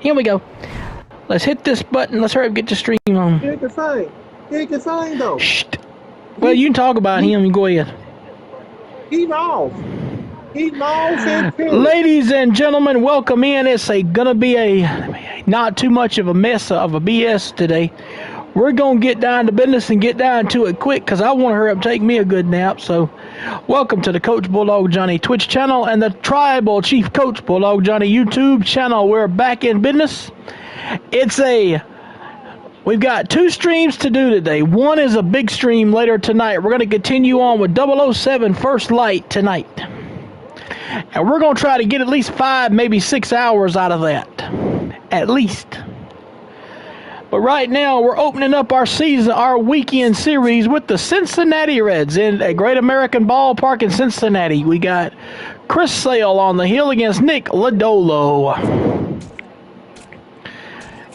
Here we go. Let's hit this button. Let's hurry up and get the stream on. He can sing. He can sing, though. Shh. Well, you can talk about him. Go ahead. He's off. He's off and period. Ladies and gentlemen, welcome in. It's gonna be a not too much of a mess of a BS today. We're gonna get down to business and get down to it quick because I want to hurry up and take me a good nap. So, welcome to the Coach Bulldog Johnny Twitch channel and the Tribal Chief Coach Bulldog Johnny YouTube channel. We're back in business. We've got two streams to do today. One is a big stream later tonight. We're going to continue on with 007 First Light tonight. And we're going to try to get at least 5, maybe 6 hours out of that. At least. But right now, we're opening up our weekend series with the Cincinnati Reds at Great American Ballpark in Cincinnati. We got Chris Sale on the hill against Nick Lodolo.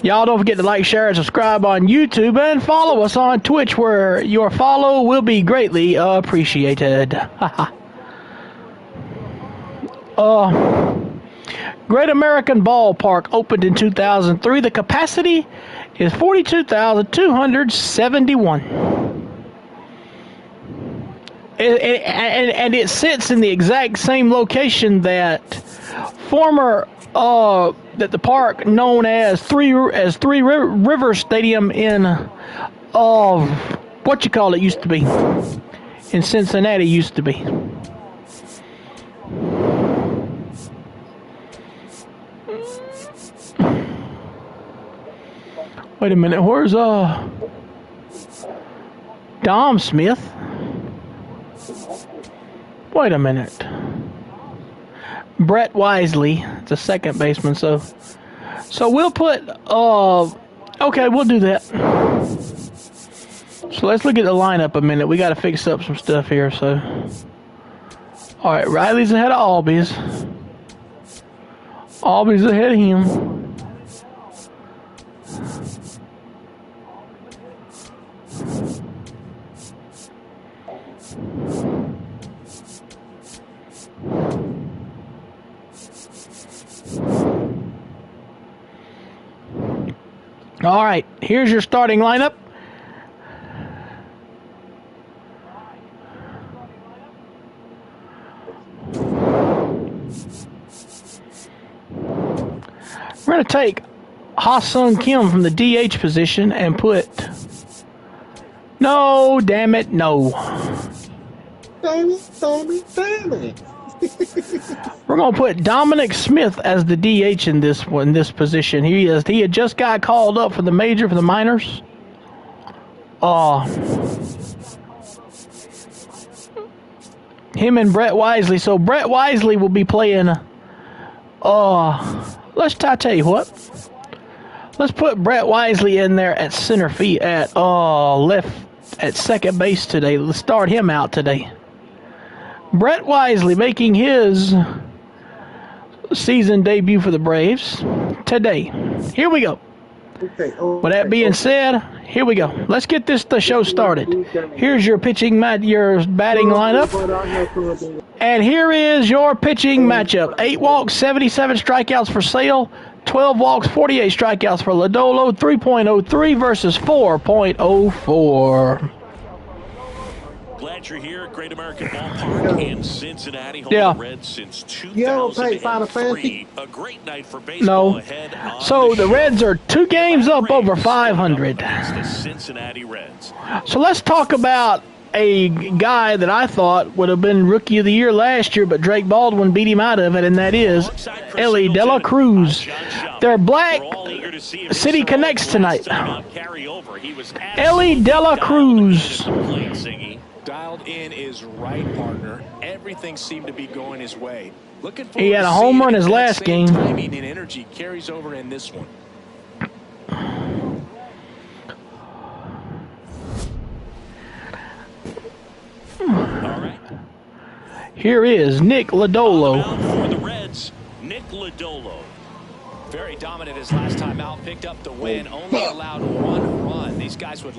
Y'all don't forget to like, share, and subscribe on YouTube and follow us on Twitch, where your follow will be greatly appreciated. Great American Ballpark opened in 2003. The capacity is 42,271. And it sits in the exact same location that the park known as Three Rivers Stadium in used to be in Cincinnati used to be. Wait a minute, where's Dom Smith? Wait a minute. Brett Wisely, it's a second baseman, so we'll put okay, we'll do that. So let's look at the lineup a minute. We got to fix up some stuff here. So, all right, Riley's ahead of Albies. Albies ahead of him. All right, here's your starting lineup. We're going to take Ha-Seong Kim from the DH position and put... No, damn it, no. Damn it. We're going to put Dominic Smith as the DH in this position. He had just got called up for the minors. Him and Brett Wisely. So Brett Wisely will be playing. Let's tell you what. Let's put Brett Wisely in there at center field at second base today. Let's start him out today. Brett Wisely making his season debut for the Braves today. Here we go. With that being said, here we go. Let's get the show started. Here's your batting lineup. And here is your pitching matchup. 8 walks, 77 strikeouts for Sale. 12 walks, 48 strikeouts for Lodolo. 3.03 versus 4.04. Glad you're here at Great American Ballpark in Cincinnati, home of the Reds since 2003. A great night for baseball ahead. So the Reds are 2 games up over 500. The Cincinnati Reds. So let's talk about a guy that I thought would have been Rookie of the Year last year, but Drake Baldwin beat him out of it, and that is Elly De La Cruz. Their Black City Connects tonight. Elly De La Cruz. Dialed in is right, partner. Everything seemed to be going his way. He had a homer in his last game. Timing and energy carries over in this one. All right. Here is Nick Lodolo. For the Reds, Nick Lodolo. Very dominant his last time out. Picked up the win. Only allowed 1 run. These guys would...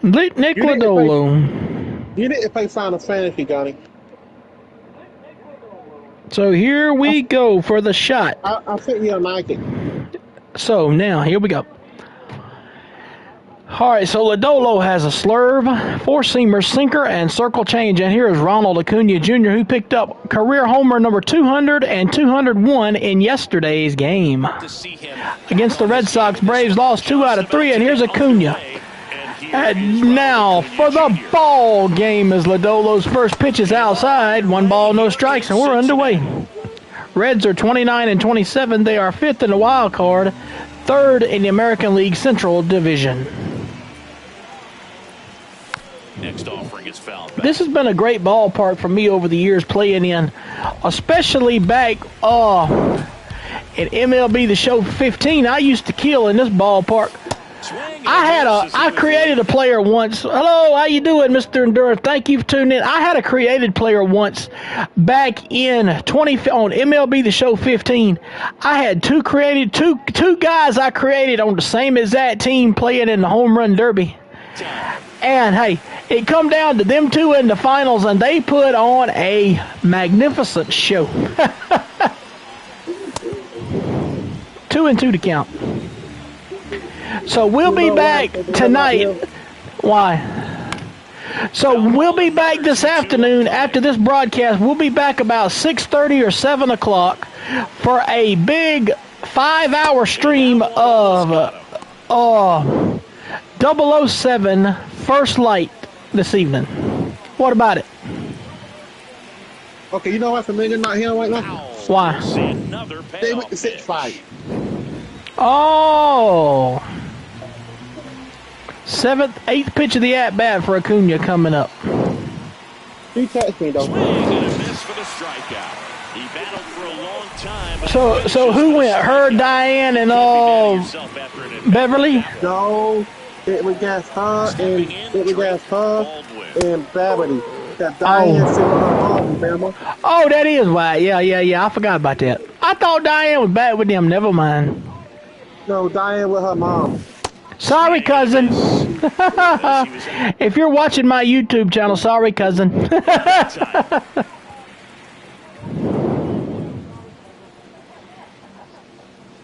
Nick Lodolo. You didn't play Final Fantasy, Johnny. So here we go for the shot. I think you'll like it. So now, here we go. All right, so Lodolo has a slurve, four-seamer, sinker, and circle change. And here is Ronald Acuna Jr., who picked up career homer number 200 and 201 in yesterday's game. Against the Red Sox, Braves lost 2 out of 3, and here's Acuna. And now for the ball game as Lodolo's first pitch is outside. 1 ball, no strikes, and we're underway. Reds are 29 and 27. They are 5th in the wild card, 3rd in the American League Central Division. Next offering is fouled back. This has been a great ballpark for me over the years playing in, especially back in MLB The Show 15. I used to kill in this ballpark. I created a player once. Hello, how you doing, Mr. Endurance? Thank you for tuning in. I had a created player once back in on MLB The Show 15. I had two guys I created on the same exact team playing in the home run derby. And hey, it come down to them two in the finals, and they put on a magnificent show. 2-2 to count. So we'll be back tonight. Why? So we'll be back this afternoon after this broadcast. We'll be back about 6:30 or 7 o'clock for a big 5-hour stream of 007 First Light this evening. What about it? Okay, you know what's a million not here right now? Why? They went to 6-5. Oh. 7th, 8th pitch of the at-bat for Acuna coming up. He texted me, though. So who went? Her, Diane, and Beverly? No, it was against her and Beverly. That Diane said with her mom, remember? Oh, that is why. Yeah. I forgot about that. I thought Diane was back with them. Never mind. No, Diane with her mom. Sorry, cousin. If you're watching my YouTube channel, sorry, cousin.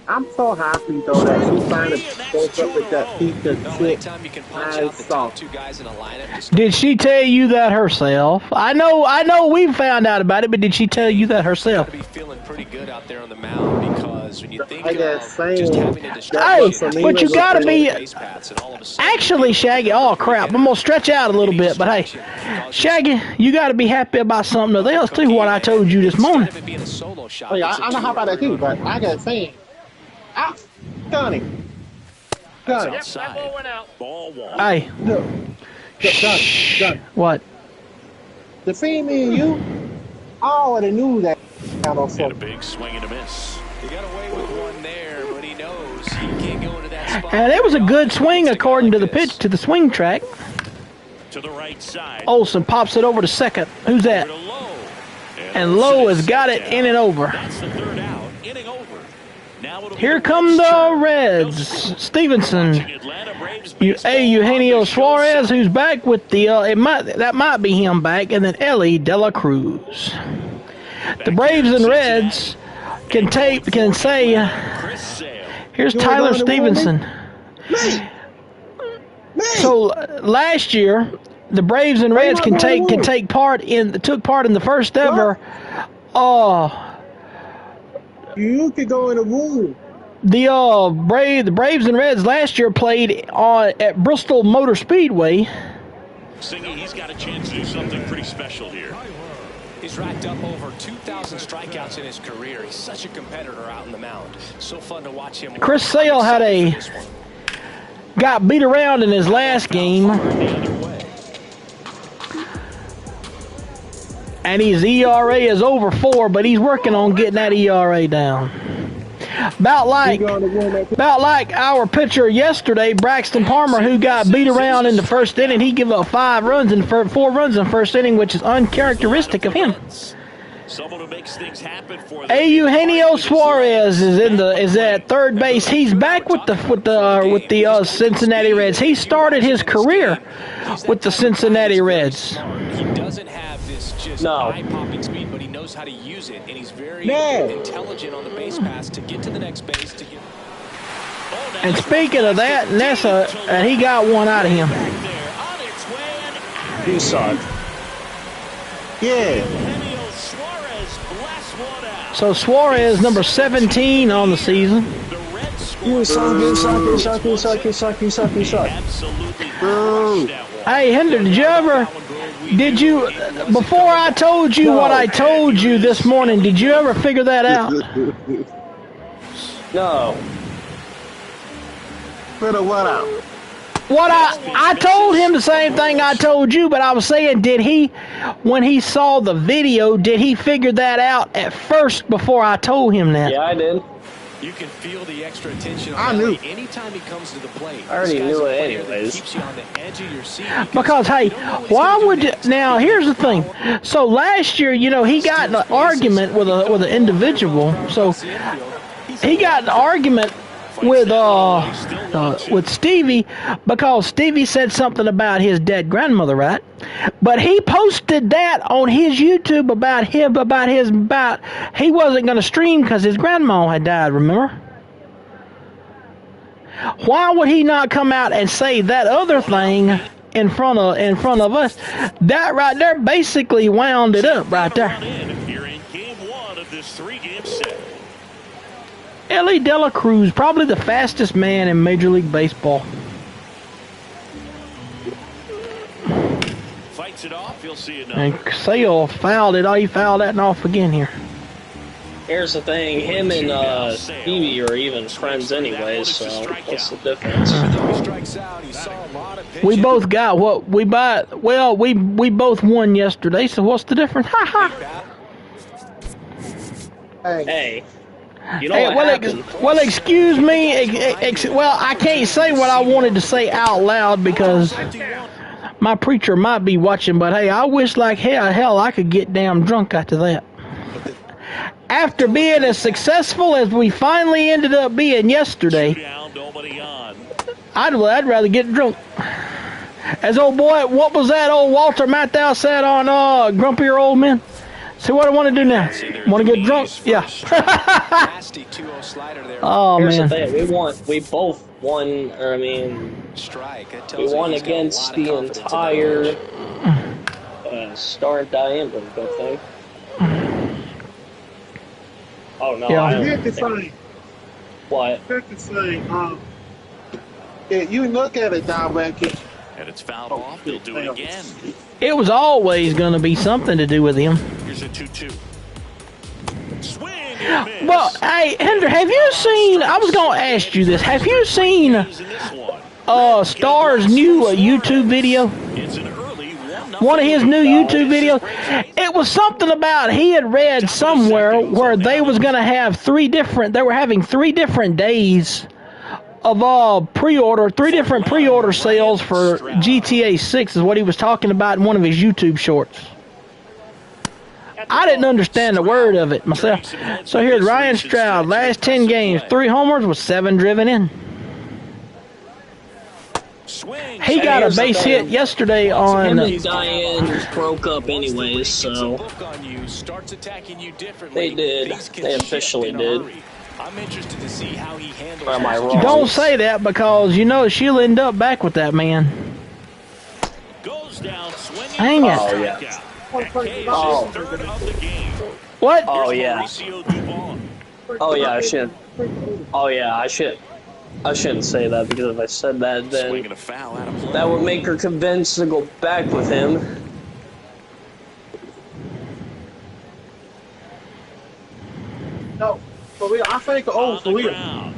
I'm so happy, though, that she finally spoke up with that pizza chick. Did she tell you that herself? I know we found out about it, but did she tell you that herself? Be feeling pretty good out there on the mound because when you think of just having to hey, but you gotta be actually, Shaggy. Oh crap! I'm gonna stretch out a little bit, but hey, Shaggy, you gotta be happy about something else too. What I told you this morning. Oh yeah, I'm not happy about that too, but I gotta say, Donnie. Yep, that ball went out. Ball one. Hey. Done. What? Between me and you, I already knew that. Had a big swing and a miss. He got away with one there, but he knows he can't go into that spot. And it was a good swing according to the pitch to the swing track. To the right side. Olsen pops it over to second. Who's that? And Lowe has got it in and over. That's the third out. Inning over. Here come the Reds. Stevenson. Eugenio Suarez, who's back with the that might be him back, and then Ellie De La Cruz. The Braves and Reds can say, here's Tyler Stevenson. So last year, the Braves and Reds took part in the first ever. You could go in a room. The Braves and Reds last year played at Bristol Motor Speedway. Singy, he's got a chance to do something pretty special here. He's racked up over 2,000 strikeouts in his career. He's such a competitor out in the mound. So fun to watch him. Chris Sale got beat around in his last game. And his ERA is over 4, but he's working on getting that ERA down. About like our pitcher yesterday, Braxton Palmer, who got beat around in the first inning. He gave up 4 runs in the first inning, which is uncharacteristic of him. Eugenio Suarez is at third base. He's back with the Cincinnati Reds. He started his career with the Cincinnati Reds. He doesn't have this just No. eye-popping speed, but he knows knows how to use it, and he's very intelligent on the base pass to get to the next base. And speaking of that, Nessa, he got one out of him. You suck. Yeah. So Suarez, number 17 on the season. You suck, you suck, you suck, you suck, you suck, you suck, you suck. Hey, Hinder, before I told you what I told you this morning, did you ever figure that out? No. Figure what out? What I told him the same thing I told you, but I was saying, when he saw the video, did he figure that out at first before I told him that? Yeah, I did. You can feel the extra attention on I knew. anytime he comes to the plate. I already knew it anyways. Keeps you on the edge of your seat because hey, why would you, now here's the thing. So last year, he got in an argument with an individual. So he got an argument with Stevie because Stevie said something about his dead grandmother, right? But he posted that on his YouTube about he wasn't going to stream because his grandma had died, remember? Why would he not come out and say that other thing in front of us? That right there basically wound it up right there. Here in game 1 of this 3-game set. Ellie De La Cruz, probably the fastest man in Major League Baseball. Fights it off, you'll see another. And Sale fouled it. He fouled that and off again here. Here's the thing, him and Stevie are even friends anyways, so what's the difference? We both got what we bought. Well, we both won yesterday, so what's the difference? Ha ha. Hey. You know well, excuse me. Well, I can't say what I wanted to say out loud because my preacher might be watching. But hey, I wish like hell I could get damn drunk after that. After being as successful as we finally ended up being yesterday, I'd rather get drunk. As old boy, what was that old Walter Matthau said on Grumpier Old Men? See what I want to do now? Want to get drunk? Yeah. Oh Here's man. the thing. We both won. We won against the entire Star and Diamond, I think. Oh no! Yeah. I You don't have to think. say. What? You have to say. You look at it, Don Becky. And it's fouled off. They'll do it again. It was always going to be something to do with him. Here's a 2-2. Swing and miss. Well, hey, Hendra, have you seen? I was going to ask you this. Have you seen Star's new YouTube video? It's an early 1-0. One of his new YouTube videos. It was something about he had read somewhere where they was going to have they were having 3 different days of pre-order, 3 different pre-order sales for GTA 6 is what he was talking about in one of his YouTube shorts. I didn't understand the word of it myself. So here's Ryan Stroud, last 10 games, 3 homers with 7 driven in. He got a base hit yesterday on... Him and Diane broke up anyways, so... They did. They officially did. I'm interested to see how he handles. Or am I wrong? Don't say that because she'll end up back with that man. Goes down swinging. Dang it. Oh, yeah. Oh. Third of the game. What? Oh, yeah. Mauricio Dubon. Oh, yeah, I should. Oh, yeah, I shouldn't say that because if I said that, then Swinging a foul out of play. that would make her convinced to go back with him. No, for real. I think On for the real. ground.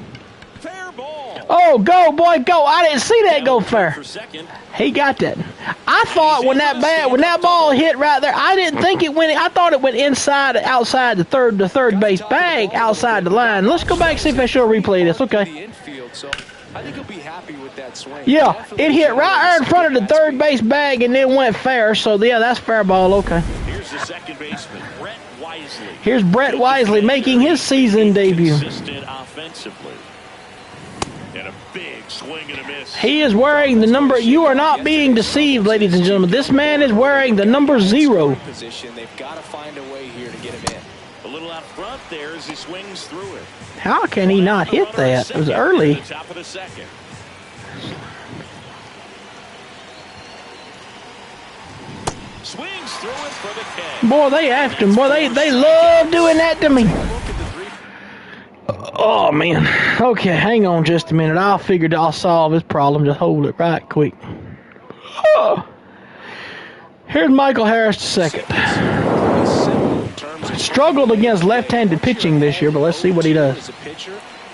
Fair ball. Oh, go, boy, go. I didn't see that go fair. For second. He got that. I thought when that ball hit right there, I didn't think it went. I thought it went outside the third base bag, outside the line. Let's go back and see if I show a replay of this. Okay. I think he'll be happy with that swing. Yeah, it hit right there in front of the third base bag and then went fair. So yeah, that's fair ball. Okay. Here's the second baseman, Brett Wisely. Here's Brett Wisely making his season debut. Consistent offensively. And a big swing and a miss. He is wearing the number. You are not being deceived, ladies and gentlemen. This man is wearing the number 0. Position. They've got to find a way here to get him in. A little out front there as he swings through it. How can he not hit that? It was early. Top of the second. Swings through it for the catch. Boy, they after him. Boy, they love doing that to me. Oh, man. Okay, hang on just a minute. I'll solve this problem. Just hold it right quick. Oh. Here's Michael Harris II. Struggled against left-handed pitching this year, but let's see what he does.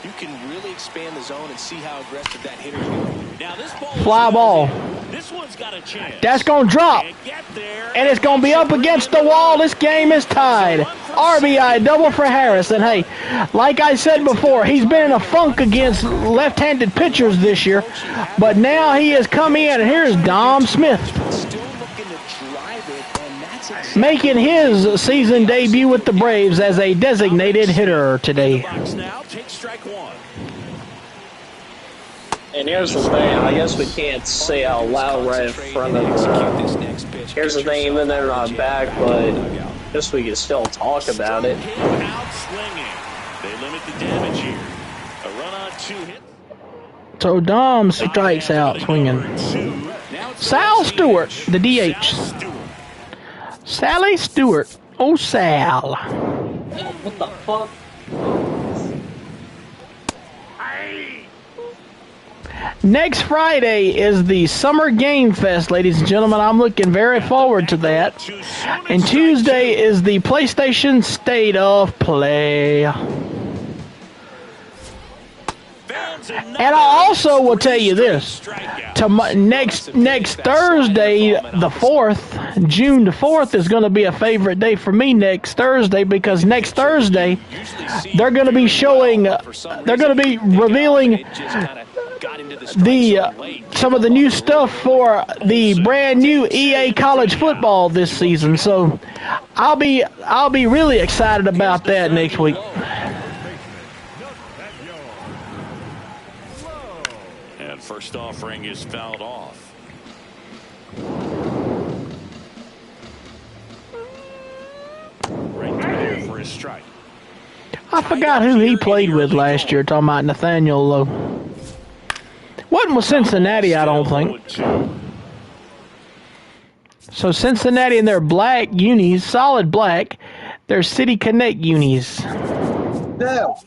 You can really expand the zone and see how aggressive that hitter is. Now this ball fly ball. This one's got a chance. That's going to drop. And it's going to be up against the wall. This game is tied. RBI double for Harris. And, hey, like I said before, he's been in a funk against left-handed pitchers this year. But now he has come in, and here's Dom Smith making his season debut with the Braves as a designated hitter today. And here's the thing, I guess we can't say out loud right in front of here's the thing, even though they're not back, but I guess we can still talk about it. They limit the damage here. A run on 2 hit. So Dom strikes out swinging. Sal Stewart, the DH. Sally Stewart. Oh, Sal. What the fuck? Next Friday is the Summer Game Fest, ladies and gentlemen. I'm looking very forward to that. And Tuesday is the PlayStation State of Play. And I also will tell you this. Next Thursday, the 4th, June the 4th, is going to be a favorite day for me next Thursday, because next Thursday they're going to be showing, they're going to be revealing some of the new stuff for the brand new EA College Football this season. So I'll be really excited about that next week. And first offering is fouled off. Right there for his strike. I forgot who he played with last year, talking about Nathaniel Lowe. Wasn't with Cincinnati, I don't think. So Cincinnati and their black unis, solid black, they're City Connect unis. No.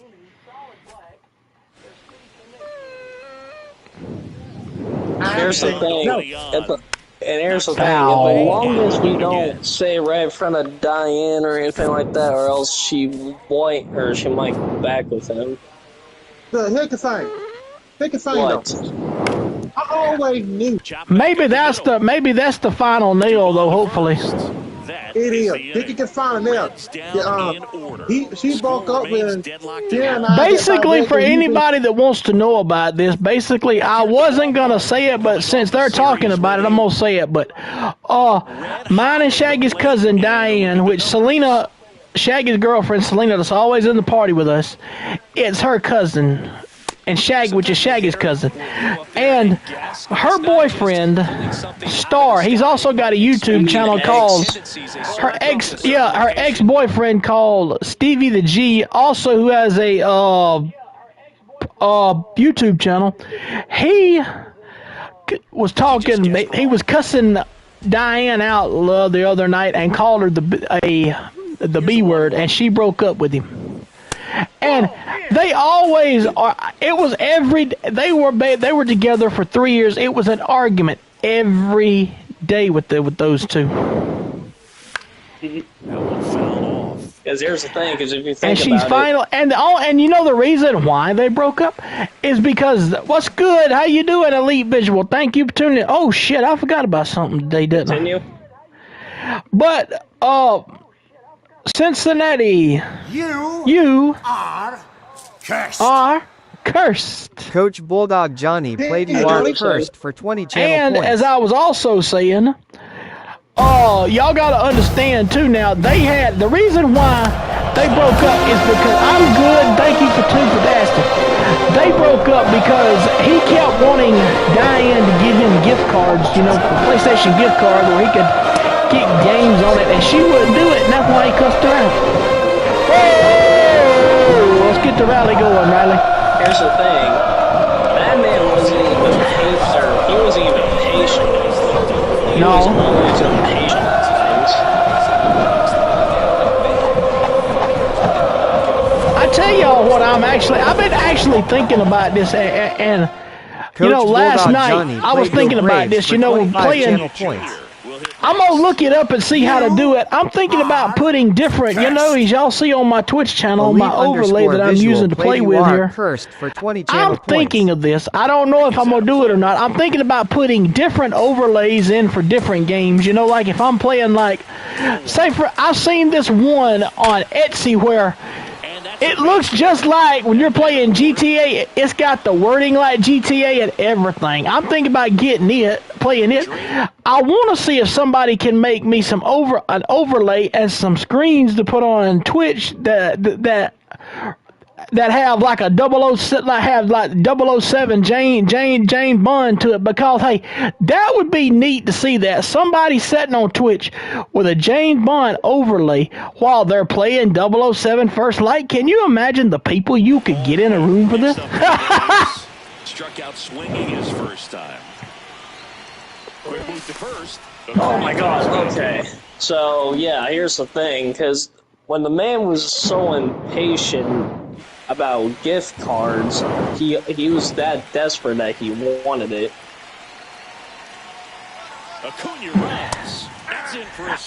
Here's the thing. And here's the thing. As long as we don't say right in front of Diane or anything like that, or else she might go back with him. Here's the thing. What? I always knew. Maybe that's the final nail, though. Hopefully. It is. He can find a nail. She broke up with. Basically, for anybody that wants to know about this, basically, I wasn't gonna say it, but since they're talking about it, I'm gonna say it. But, mine and Shaggy's cousin Diane, which Selena, Shaggy's girlfriend Selena, that's always in the party with us, it's her cousin. And Shaggy, which is Shaggy's cousin, and her boyfriend, Star. He's also got a YouTube channel called her ex-boyfriend called Stevie the G, also who has a YouTube channel. He was talking. He was cussing Diane out the other night and called her the B word, and she broke up with him. And they always are. It was they were together for 3 years. It was an argument every day with those two. Because here's the thing. Because if you think and she's final. And you know the reason why they broke up is because what's good? How you doing, Elite Visual? Thank you for tuning in. Oh shit, I forgot about something today, didn't I? But Cincinnati, you are cursed. Coach Bulldog Johnny played you are cursed for 20 channel points. And as I was also saying, y'all got to understand too now, the reason why they broke up is because I'm good, thank you for 2 for asking. They broke woke up because he kept wanting Diane to give him gift cards, you know, PlayStation gift cards where he could get games on it, and she wouldn't do it, and that's why he cussed her out. Whoa! Let's get the rally going, Riley. Here's the thing. That man wasn't even patient. He wasn't even patient. He was always impatient at times. I tell y'all what I've been actually thinking about this, and you know, last night I was thinking about this, you know, playing. I'm going to look it up and see how to do it. I'm thinking about putting different, you know, as y'all see on my Twitch channel, my overlay that I'm using to play with here. I'm thinking of this. I don't know if I'm going to do it or not. I'm thinking about putting different overlays in for different games. You know, like if I'm playing like, say I've seen this one on Etsy where it looks just like when you're playing GTA, it's got the wording like GTA and everything. I'm thinking about getting it, playing it. I want to see if somebody can make me an overlay and some screens to put on Twitch that have like a 007 James Bond to it, because hey, that would be neat to see that somebody sitting on Twitch with a James Bond overlay while they're playing 007 First Light. Can you imagine the people you could get in a room for this? Struck out swinging his first time. Quick move to first. Oh my God. Okay. So yeah, here's the thing, because when the man was so impatient about gift cards, he was that desperate that he wanted it.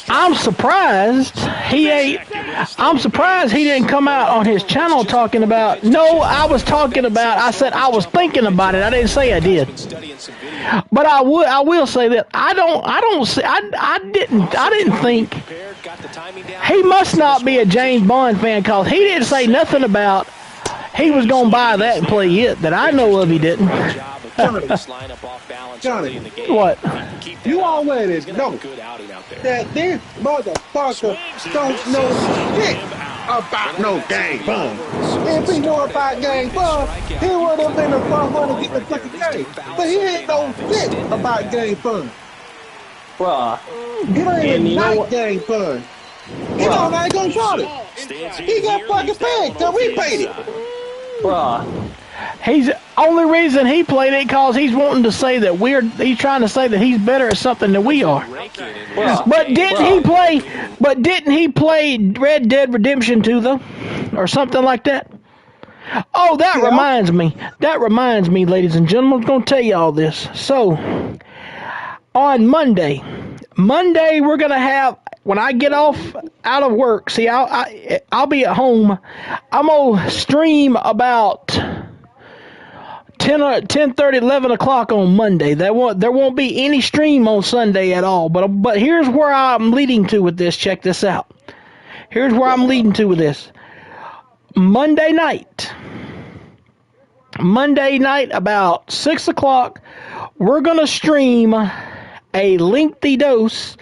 I'm surprised he didn't come out on his channel talking about. No, I was talking about. I said I was thinking about it. I didn't say I did. But I will say that I didn't think he must not be a James Bond fan, because he didn't say nothing about he was going to buy that and play it. That I know of, he didn't. Johnny, what? You always know that this motherfucker don't know shit about no game fun. If he knew about game fun, he would have been the front runner to get the fucking game. But he ain't no shit about game fun. Bruh. He don't even like game fun. He don't like Uncharted. He got fucking paid because we paid it. Bruh. He's only reason he played it because he's wanting to say that he's trying to say that he's better at something than we are. But didn't he play Red Dead Redemption 2 though? Or something like that? Oh, that reminds me. That reminds me, ladies and gentlemen, I'm going to tell you all this. So, on Monday we're going to have, when I get off out of work, see, I'll be at home. I'm going to stream about 10:30, 11 o'clock on Monday. There won't be any stream on Sunday at all. But here's where I'm leading to with this. Check this out. Here's where I'm leading to with this. Monday night about 6 o'clock, we're going to stream a lengthy dose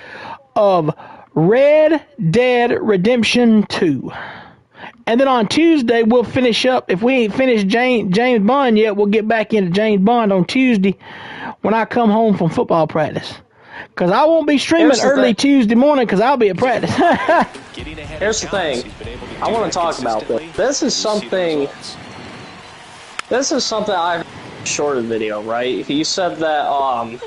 of Red Dead Redemption 2. And then on Tuesday, we'll finish up. If we ain't finished James Bond yet, we'll get back into James Bond on Tuesday when I come home from football practice. Because I won't be streaming early Tuesday morning because I'll be at practice. Here's the thing. I want to talk about this. This is something I shorted video, right? He said that, I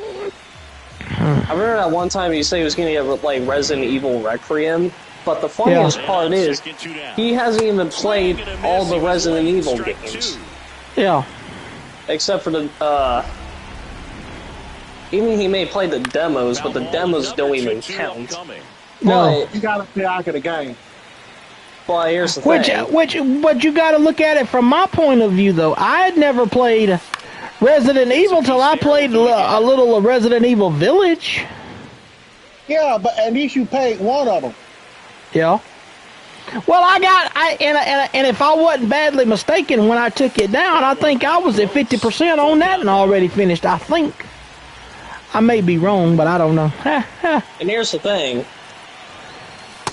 remember that one time he said he was going to get, like, Resident Evil Requiem. But the funniest part is, he hasn't even played all the Resident Evil games. Yeah. Except for the, even he may play the demos, but the demos don't even count. No. You gotta play out of the game. But here's the thing. But you gotta look at it from my point of view, though. I had never played Resident Evil till I played a little of Resident Evil Village. Yeah, but at least you paid one of them. Yeah. Well, and if I wasn't badly mistaken when I took it down, I think I was at 50% on that and already finished. I think. I may be wrong, but I don't know. And here's the thing.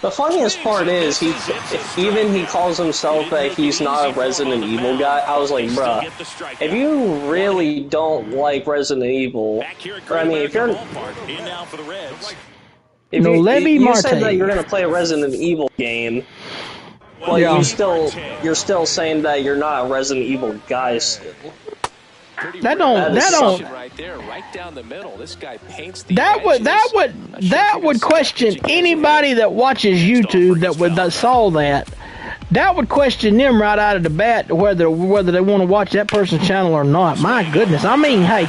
The funniest part is he calls himself that he's not a Resident Evil guy. I was like, bruh, if you really don't like Resident Evil, or I mean, if you're you said that you're gonna play a Resident Evil game, but you're still saying that you're not a Resident Evil guy still. That don't right there, right down the middle. This guy paints the that would question anybody that watches YouTube that saw that. That would question them right out of the bat whether they want to watch that person's channel or not. My goodness, I mean, hey,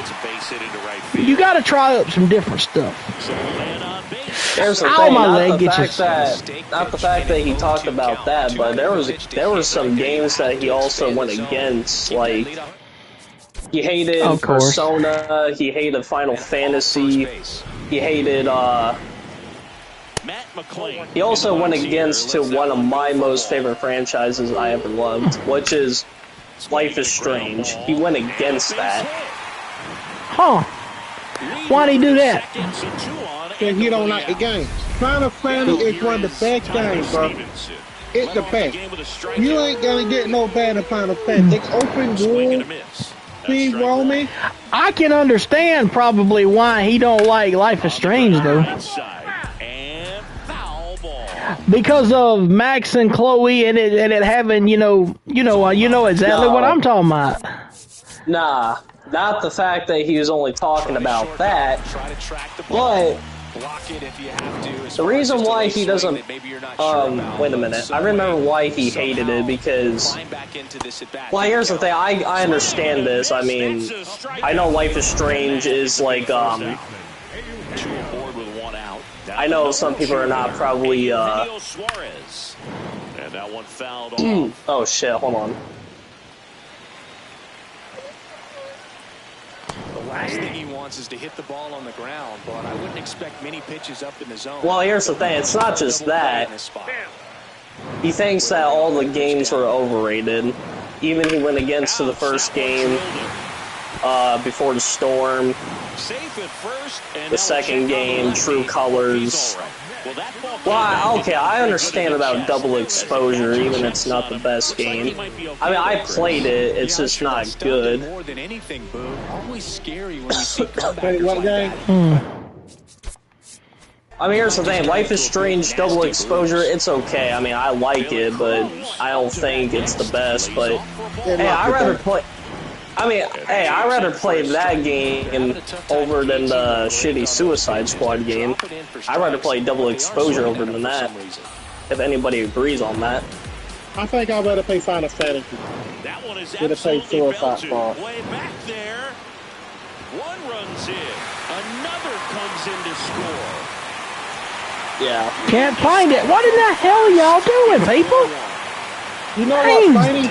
you got to try up some different stuff. There's the thing, not the fact that he talked about that, but there was some games that he also went against, like. He hated Persona, he hated Final Fantasy, he hated, he also went against to one of my most favorite franchises I ever loved, which is Life is Strange. He went against that. Huh. Why'd he do that? Because he don't like the game. Final Fantasy is one of the best games, bro. It's the best. You ain't gonna get no better than Final Fantasy. It's open world. I can understand probably why he don't like Life is Strange though. Because of Max and Chloe and it having you know exactly what I'm talking about. Nah, not the fact that he was only talking about that, but the reason why he doesn't, wait a minute, I remember why he hated it, because, well, here's the thing, I understand this, I mean, I know Life is Strange is like, I know some people are not probably, oh shit, hold on. The last thing he wants is to hit the ball on the ground, but I wouldn't expect many pitches up in the zone. Well, here's the thing, it's not just that. He thinks that all the games are overrated. Even he went against to the first game, Before the Storm, the second game, True Colors. Well, okay, I understand about Double Exposure, even it's not the best game. I mean, I played it, it's just not good. More than anything, Boo. Always scary when you see Wait, what game? I mean, here's the thing, Life is Strange Double Exposure, it's okay. I mean, I like it, but I don't think it's the best, but hey, I'd rather play that game over than the shitty Suicide Squad game. I'd rather play Double Exposure over than that, if anybody agrees on that. I think I'd rather play Final Fantasy than to play Suicide Squad. Way back there. One runs in. Another comes in to score. Yeah. Can't find it. What in the hell y'all doing, people? You know what's funny?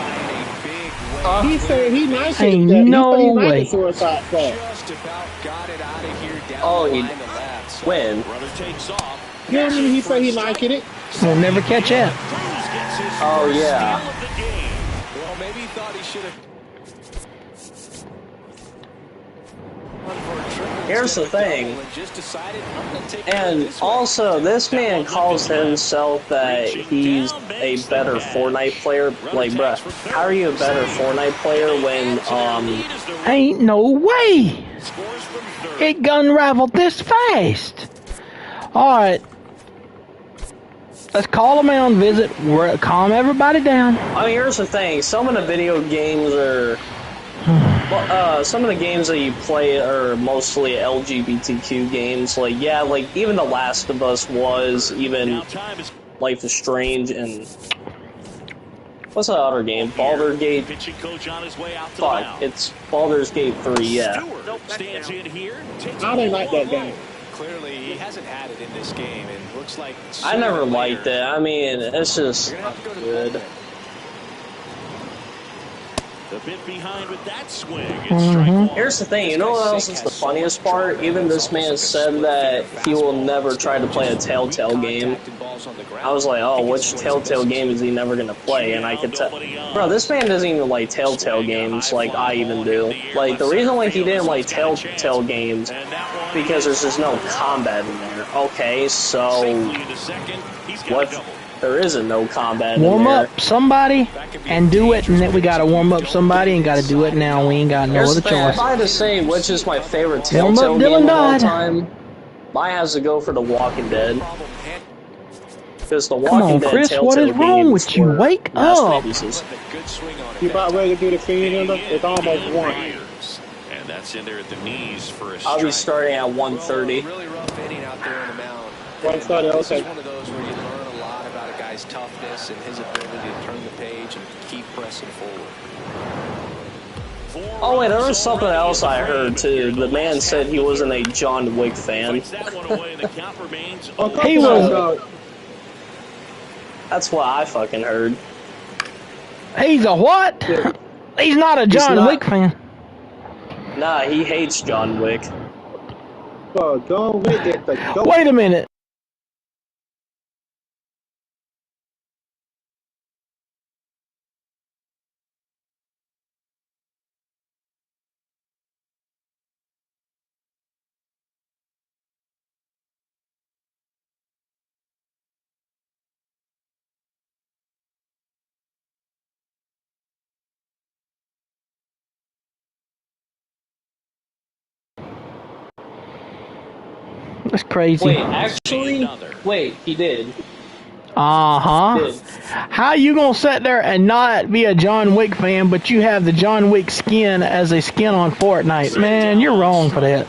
He said he liked it. Ain't no way. Suicide Squad. Oh, when? You know what I mean? He said he liked it. We'll never catch up. Oh, yeah. Well, maybe he thought he should have. Here's the thing, and also, this man calls himself that he's a better Fortnite player. Like, bruh, how are you a better Fortnite player when, Ain't no way! It gun raveled this fast! Alright. Let's call them out and visit. Calm everybody down. I mean, here's the thing, some of the video games are... Well, some of the games that you play are mostly LGBTQ games. Like, yeah, like, even The Last of Us was, even Life is Strange, and... What's that other game? Baldur's Gate? Fuck, it's Baldur's Gate 3, yeah. I didn't like that game. Clearly, he hasn't had it in this game, and looks like... I never liked it. I mean, it's just not good. A bit behind with that swing. It's Here's the thing, you know what else is the funniest part? Even this man said that he will never try to play a Telltale game. I was like, oh, which Telltale game is he never going to play? And I could tell, bro, this man doesn't even like Telltale games like I even do. Like, the reason why he didn't like Telltale games, because there's just no combat in there. Okay, so, what? There isn't no combat warm in there. up somebody and do it, and then we gotta warm up somebody and gotta do it now. We ain't got no other choice. If I had to say which is my favorite Telltale game of all time, mine has to go for The Walking Dead. Because The Walking Dead Chris, what is wrong with you? Wake up! You about ready to do the feed? It's almost 1. And that's in there at the knees for a I'll be starting at 1:30. Really rough inning out there on the mound. 1:30, okay. This is one of those where you learn a lot about a guy's toughness and his ability to turn the page and keep pressing forward. Oh wait, there was something else I heard too. The man said he wasn't a John Wick fan. He was. That's what I fucking heard. He's a what? He's not a John Wick fan. Nah, he hates John Wick. Bro, John Wick is the GOAT. Wait a minute. That's crazy. Wait, actually, wait, he did. Uh-huh. How you gonna sit there and not be a John Wick fan, but you have the John Wick skin as a skin on Fortnite? Man, you're wrong for that.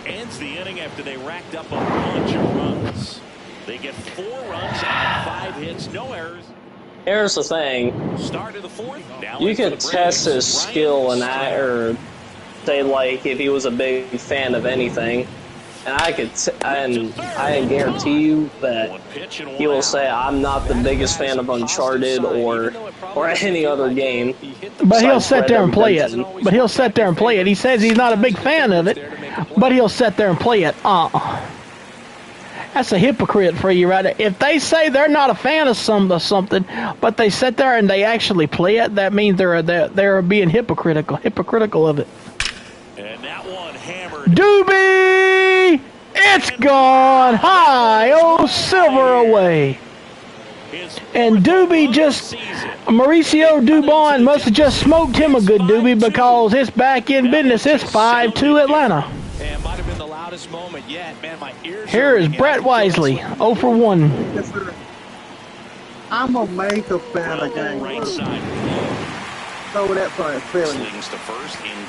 Ends the inning after they racked up a bunch of runs. They get 4 runs on 5 hits, no errors. Here's the thing. Start of the 4th. You could test his skill and that, or say like if he was a big fan of anything. And I guarantee you that he will say, I'm not the biggest fan of Uncharted or any other game. But he'll sit there and play it. But he'll sit there and play it. He says he's not a big fan of it, but he'll sit there and play it. That's a hypocrite for you right there. If they say they're not a fan of something, but they sit there and they actually play it, that means they're being hypocritical of it. And that one hammered. Doobie! It's gone high, oh silver away. And Doobie Mauricio Dubon must have just smoked him a good doobie because it's back in business. It's 5-2 Atlanta. Here is Brett Wisely, 0 for 1. I'm a major fan of games.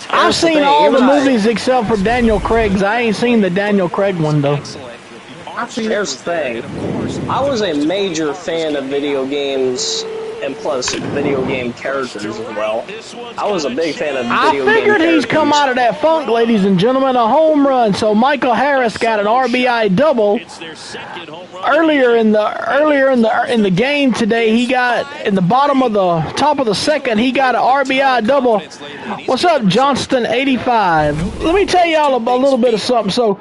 I've seen all the movies except for Daniel Craig's. I ain't seen the Daniel Craig one though. Here's the thing. I was a major fan of video games and plus video game characters as well. I was a big fan of video game characters. I figured he's come out of that funk, ladies and gentlemen, a home run. So Michael Harris got an RBI double. Earlier in the game today, he got in the top of the second, he got an RBI double. What's up, Johnston 85? Let me tell y'all a little bit of something. So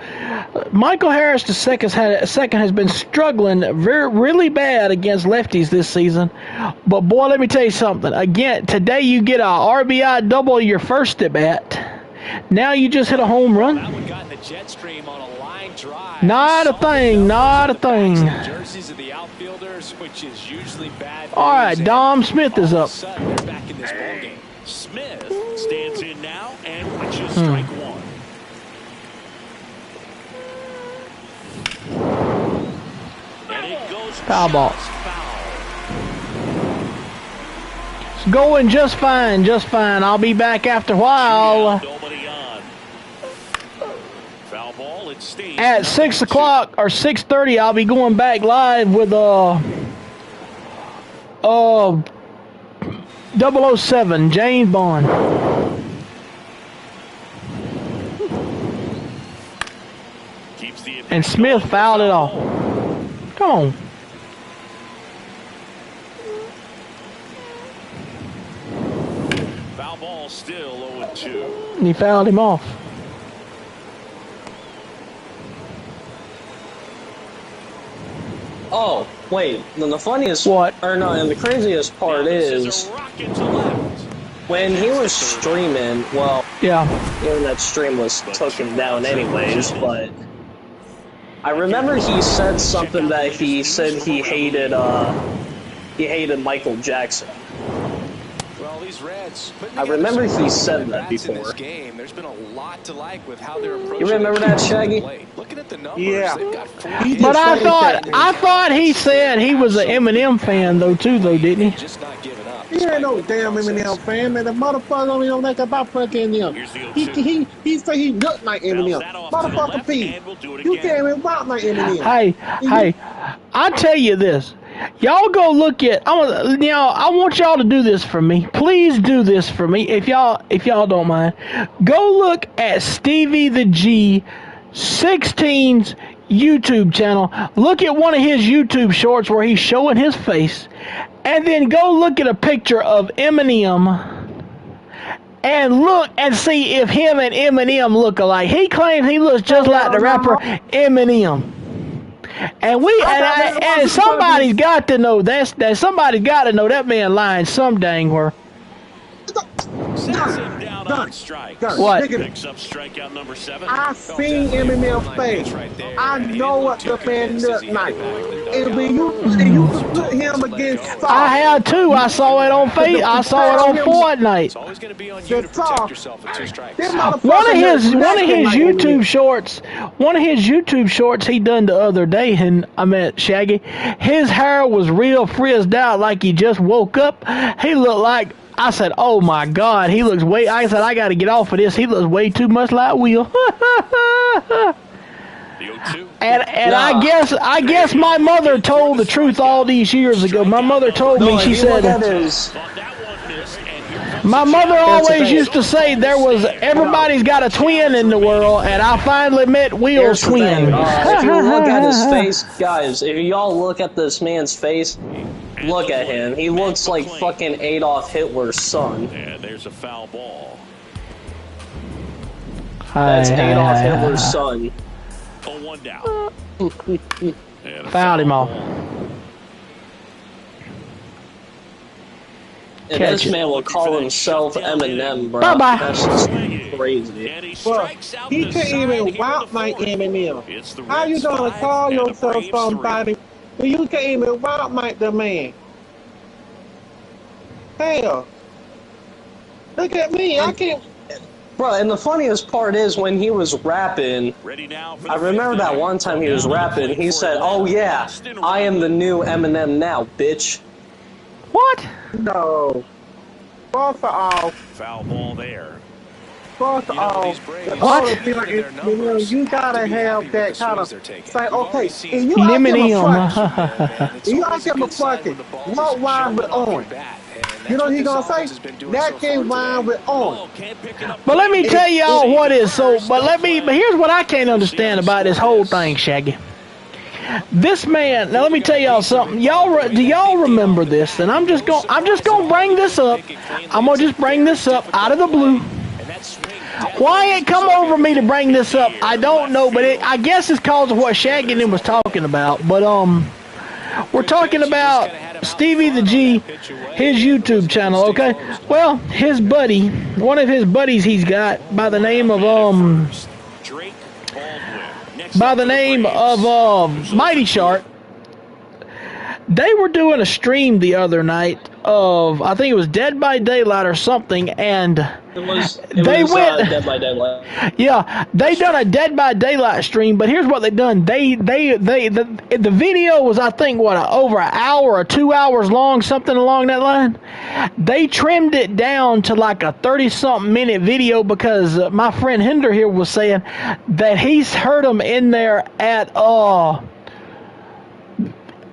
Michael Harris the second has been struggling really bad against lefties this season. But boy, let me tell you something. Again, today you get a RBI double your first at bat. Now you just hit a home run. Not a thing, not a thing. All right, Dom Smith is up. Smith stands in now and pitches strike 1. And it goes foul ball. It's going just fine, just fine. I'll be back after a while. At 6 o'clock or 6:30, I'll be going back live with 007, James Bond. And Smith fouled it off. Come on. Foul ball ball still 0-2. And he fouled him off. Oh, wait. Then the funniest and the craziest part is when he was streaming, well, even that stream was taken down anyways, but I remember he said something that he said he hated Michael Jackson. Well, these Reds, I remember he said that before. In this game. There's been a lot to like with how they're approaching. You remember that, Shaggy? Looking at the numbers, yeah. they've got But I thought he said he was an Eminem fan though, didn't he? Just not giving up. He ain't no damn Eminem fan, man. The motherfucker don't even think about fucking him. He say he look like Eminem. Motherfucker P. You can't even walk like Eminem. Hey, I tell you this. Y'all go look at. I want y'all to do this for me. Please do this for me, if y'all don't mind. Go look at Stevie the G 16's YouTube channel. Look at one of his YouTube shorts where he's showing his face, and then go look at a picture of Eminem. And look and see if him and Eminem look alike. He claims he looks just like the rapper Eminem. And somebody's got to know somebody's got to know that man lying some dang where. Sends him down on strike. What? Picks up strikeout number 7. I seen Eminem's face. I know what the man look like. And when you put him against Saw. I had too. I saw it on I saw it on Fortnite. It's always going to be on you to protect yourself with 2 strikes. One of his YouTube shorts he done the other day, and I met Shaggy. His hair was real frizzed out like he just woke up. He looked like, I said, oh my God, he looks way, I said, I got to get off of this. He looks way too much like Will. And I guess my mother told the truth all these years ago. My mother told me, she said, my mother always used to say everybody's got a twin in the world, and I finally met Will's twin. If you look at his face, guys, if y'all look at this man's face, look at him. He looks like fucking Adolf Hitler's son. Yeah, there's a foul ball. That's Adolf Hitler's son. 1 down. Fouled him off. And this man will call himself Eminem, bro. Bye-bye. That's just crazy. Bro, he can't even walk like Eminem. How you gonna call yourself somebody when you can't even walk like the man? Hell. Look at me, I can't. Bro, and the funniest part is when he was rapping, I remember that one time he was rapping, he said, oh yeah, I am the new Eminem now, bitch. What? No. First of all, foul ball there. First of all, you gotta have that kind of say, okay, and you gotta give him a fucking walk wide with on. You know what he gonna say? That came wide with on. But let me tell y'all what is so. But here's what I can't understand about this whole thing, Shaggy. This man. Now let me tell y'all something. Do y'all remember this? And I'm just gonna bring this up. I'm gonna just bring this up out of the blue. Why it come over me to bring this up? I don't know, but I guess it's cause of what Shaggy and him was talking about. But we're talking about Stevie the G, his YouTube channel, okay? Well, his buddy, one of his buddies he's got by the name of Mighty Shark. They were doing a stream the other night of, I think it was Dead by Daylight or something, and they went Dead by Daylight. Yeah, they done a Dead by Daylight stream, but here's what they done. The video was, I think, over an hour or 2 hours long, something along that line. They trimmed it down to like a 30-something minute video because my friend Hinder here was saying that he's heard them in there at a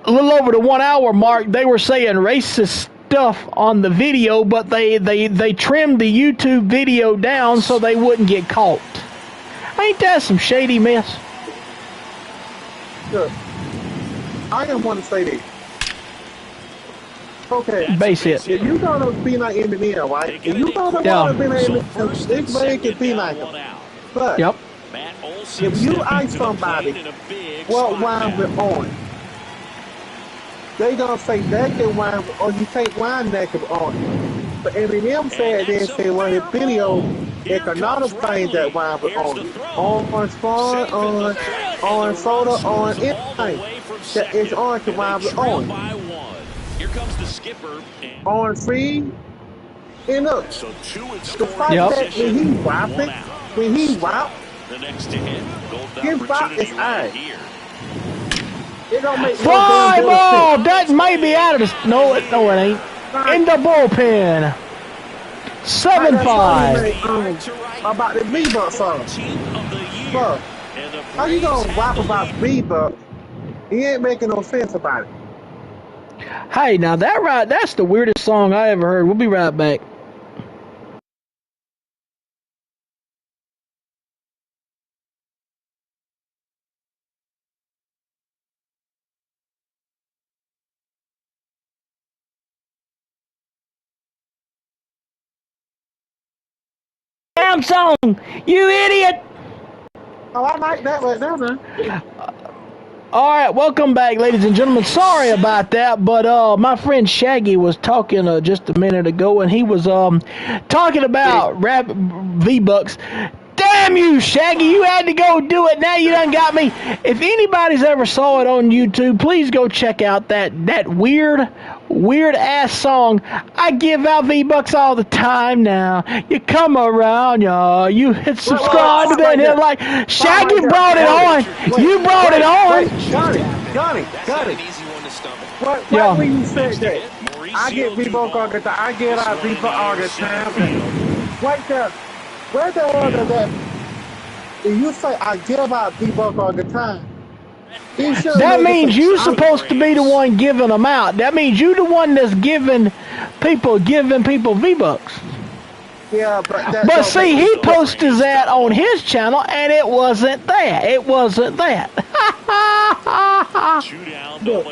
little over the 1 hour mark. They were saying racist stuff on the video, but they trimmed the YouTube video down so they wouldn't get caught. Ain't that some shady mess? Look, I just want to say this. Okay. Base hit. If you gonna be like Eminem, right? If you gonna want to be like Eminem, this man can be like him. But if you ask somebody what wine with on, they gonna say naked wine, or you take wine naked on. But Eminem said this in one of his videos, it's another thing that wine with on spawn, on soda, on anything that is on to wine with on. Here comes the skipper. On free, and look, the fact that when he rap, the next to hit, his rap is iron. It don't make fly ball. That may be out of the. No, it ain't. In the bullpen. 7-5. About the V-Buck song. Bro, how you gonna rap about V-Buck? He ain't making no sense about it. Hey, now that's the weirdest song I ever heard. We'll be right back. Damn song, you idiot! Oh, I like that right there, man. All right, welcome back, ladies and gentlemen. Sorry about that, but my friend Shaggy was talking just a minute ago, and he was talking about rap V-Bucks. Damn you, Shaggy! You had to go do it. Now you done got me. If anybody's ever saw it on YouTube, please go check out that weird ass song. I give out V-Bucks all the time now. You come around, y'all. You hit subscribe to that. Right like Shaggy brought it on. You brought it on. Got it. What when you said that? I get V-Bucks all the time. I get out V-Bucks all the time. Right there. Where the hell is that? If you say I give out V-Bucks all the time, that means you're supposed to be the one giving them out. That means you the one that's giving people V-Bucks. Yeah, but see, he posted that on his channel, and it wasn't that. It wasn't that. Look,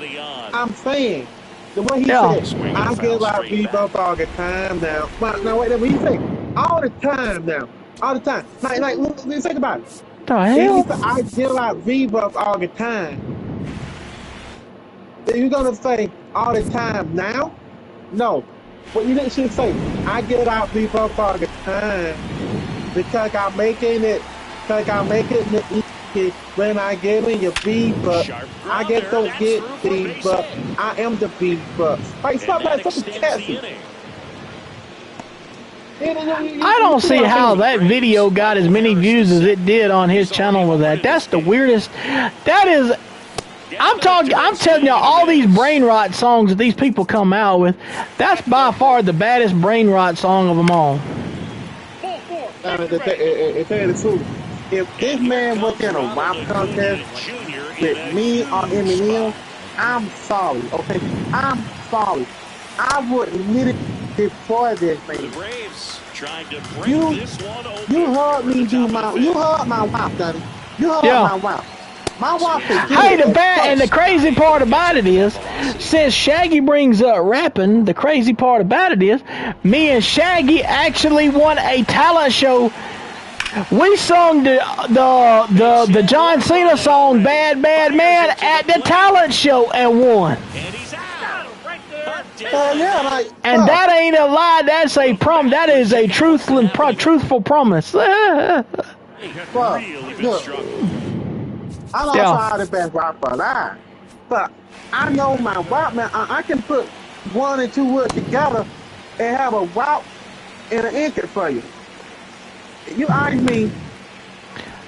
I'm saying the way he said, I give out V-Bucks all the time now. Now wait, what you say? All the time now. All the time. Like think about it. The hell? I give out V-Bucks all the time. Are you gonna say all the time now? No. What you should say, I give out V-Bucks all the time because I'm making it easy when I give in your V-Bucks. I just don't get V-Bucks. I am the V-Bucks. Like stop that something catchy. I don't see how that video got as many views as it did on his channel with that. That's the weirdest. That is. I'm telling y'all, all these brain rot songs that these people come out with, that's by far the baddest brain rot song of them all. If this man was in a rap contest with me or Eminem, I'm sorry, okay? I'm sorry. I would literally destroy this thing. You heard me do you heard my WAP, Daddy. You heard my WAP. My WAP is good. Hey, and the crazy part about it is, since Shaggy brings up rapping, the crazy part about it is, me and Shaggy actually won a talent show. We sung the John Cena song "Bad Bad Man" at the talent show and won. And that ain't a lie. That's a that is a truthful promise. Well, look, I don't try the best rapper alive, but I know my rap, man. I can put one and two words together and have a rap and an anchor for you. You ask me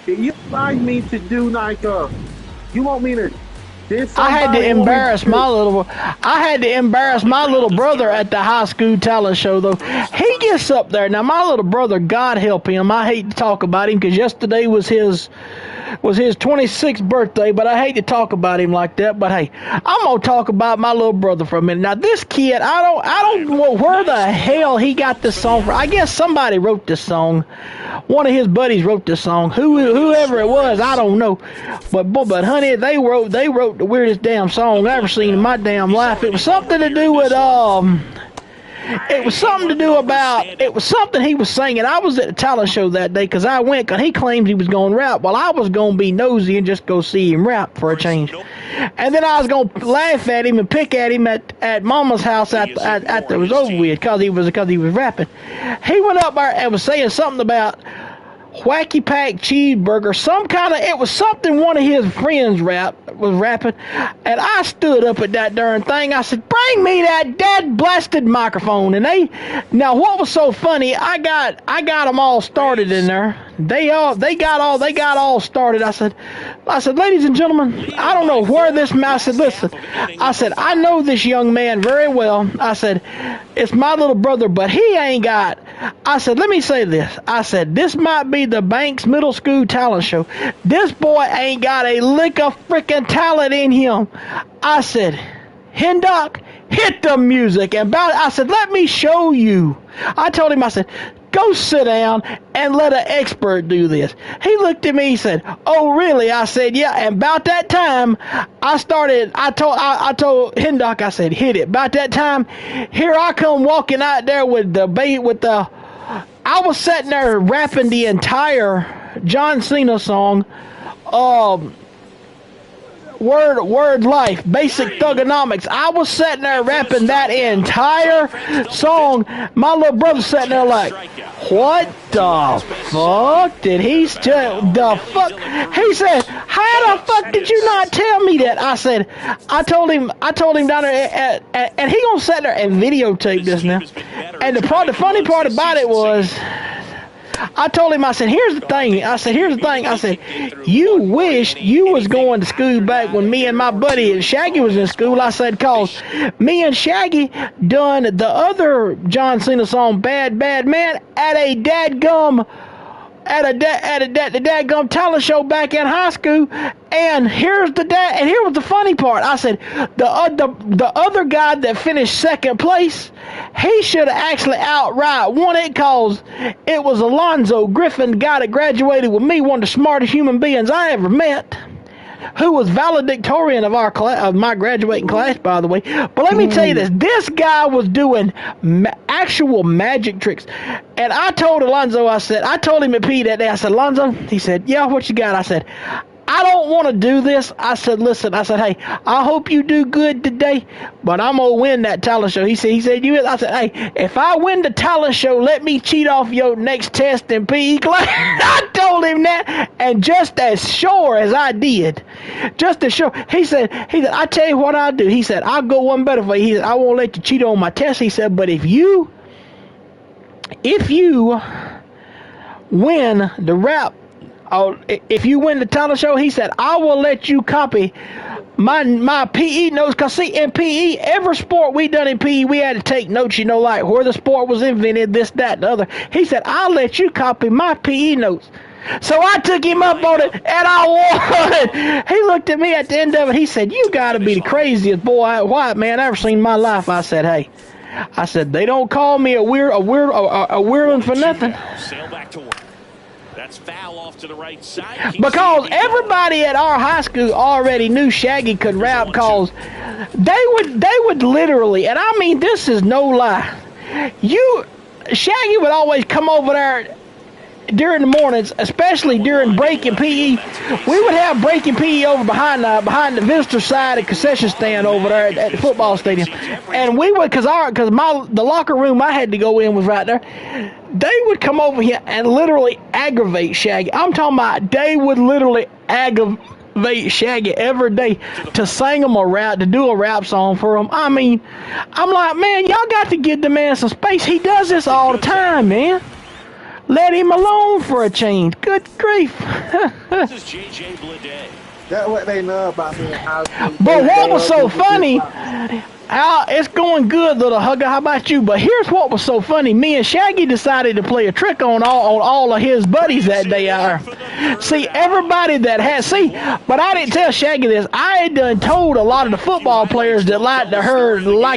to do like you want me to? I had to embarrass my little brother at the high school talent show, though. He gets up there. Now, my little brother, God help him, I hate to talk about him because yesterday was his 26th birthday, but I hate to talk about him like that. But hey, I'm gonna talk about my little brother for a minute. Now, this kid, I don't know where the hell he got this song from. I guess somebody wrote this song. One of his buddies wrote this song. Whoever it was, I don't know. But honey, they wrote the weirdest damn song I ever seen in my damn life. It was something to do with it was something to do about, it was something he was singing. I was at the talent show that day because I went because he claims he was going to rap. Well, I was going to be nosy and just go see him rap for a change. And then I was going to laugh at him and pick at him at Mama's house after it was over with because he was rapping. He went up there and was saying something about Wacky Pack cheeseburger, it was something one of his friends was rapping, and I stood up at that darn thing. I said, "Bring me that dead blasted microphone." And now what was so funny? I got them all started in there. They got all started. I said, "Ladies and gentlemen, I don't know where this." I said, "Listen," I said, "I know this young man very well." I said, "It's my little brother, but he ain't got." I said, "Let me say this." I said, "This might be the Banks Middle School talent show. This boy ain't got a lick of freaking talent in him." I said, "Hindock, hit the music." And I said, "Let me show you." I told him, I said, "Go sit down and let an expert do this." He looked at me, he said, "Oh, really?" I said, "Yeah." And about that time, I told Hindock, I said, "Hit it." About that time, here I come walking out there I was sitting there rapping the entire John Cena song, Word Life, Basic Thugonomics. I was sitting there rapping that entire song. My little brother sitting there like, "What the fuck did he the fuck?" He said, "How the fuck did you not tell me that?" I said, I told him down there, and he gonna sit there and videotape this now. And the funny part about it was, I told him, I said, "Here's the thing." I said, "You wish you was going to school back when me and my buddy Shaggy was in school." I said, "Cause me and Shaggy done the other John Cena song, Bad Bad Man, at a dadgum talent show back in high school." And here was the funny part. I said, the other guy that finished second place, he should have actually outright won it, cause it was Alonzo Griffin, the guy that graduated with me, one of the smartest human beings I ever met, who was valedictorian of my graduating class, by the way. But let me tell you this guy was doing actual magic tricks. And I told Alonzo, I told him at P that day, I said, "Alonzo," he said, "Yeah, what you got?" I said, "I don't want to do this." I said, "Listen," I said, "Hey, I hope you do good today, but I'm going to win that talent show." He said, "You?" I said, "Hey, if I win the talent show, let me cheat off your next test in PE class." I told him that, and just as sure as I did, just as sure, he said, "I tell you what I'll do." He said, "I'll go one better for you." He said, "I won't let you cheat on my test." He said, "But if you win the rap, if you win the talent show," he said, "I will let you copy my PE notes." Because, see, in PE, every sport we done in PE, we had to take notes, like where the sport was invented, this, that, and the other. He said, "I'll let you copy my PE notes." So I took him up on it, and I won. He looked at me at the end of it. He said, "You got to be the craziest white man I ever seen in my life." I said, "Hey," I said, "they don't call me a weird for nothing." Sail back to work. That's foul off to the right side. Because everybody at our high school already knew Shaggy could rap, cause they would literally, and I mean this is no lie, Shaggy would always come over there during the mornings, especially during break in PE. We would have break in PE over behind the visitor side of concession stand over there at the football stadium, and we would, cause the locker room I had to go in was right there. They would come over here and literally aggravate Shaggy. I'm talking about they would literally aggravate Shaggy every day to sing him to do a rap song for him. I mean, I'm like, man, y'all got to give the man some space. He does this all the time, man. Let him alone for a change. Good grief. This is JJ Bleday. That's what they know about me. But what was so funny, it's going good, little hugger. How about you? But here's what was so funny. Me and Shaggy decided to play a trick on all of his buddies that day. See, everybody that has, but I didn't tell Shaggy this. I had done told a lot of the football players that like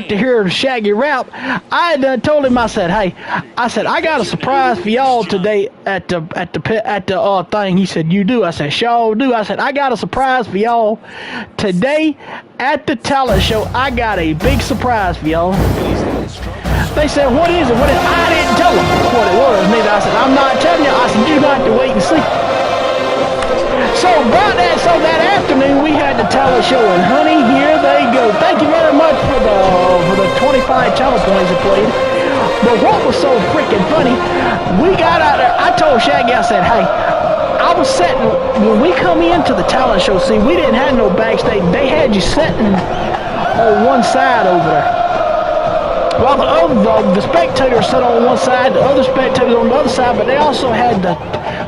to hear Shaggy rap. I had done told him, I said, hey, I got a surprise for y'all today at the thing. He said, you do? I said, sure do. I said, I got a surprise for y'all today at the talent show. I got a big surprise for y'all. They said, what is it? I didn't tell them what it was, neither. I said, I'm not telling you. I said, you got to wait and see. So that afternoon, we had the talent show, and honey, here they go. Thank you very much for the 25 channel points you played. But what was so freaking funny, we got out there. I told Shaggy, I said, hey, I was sitting, when we come into the talent show, see, we didn't have no backstage. They had you sitting on one side over there. Well, the spectators sat on one side, the other spectators on the other side, but they also had the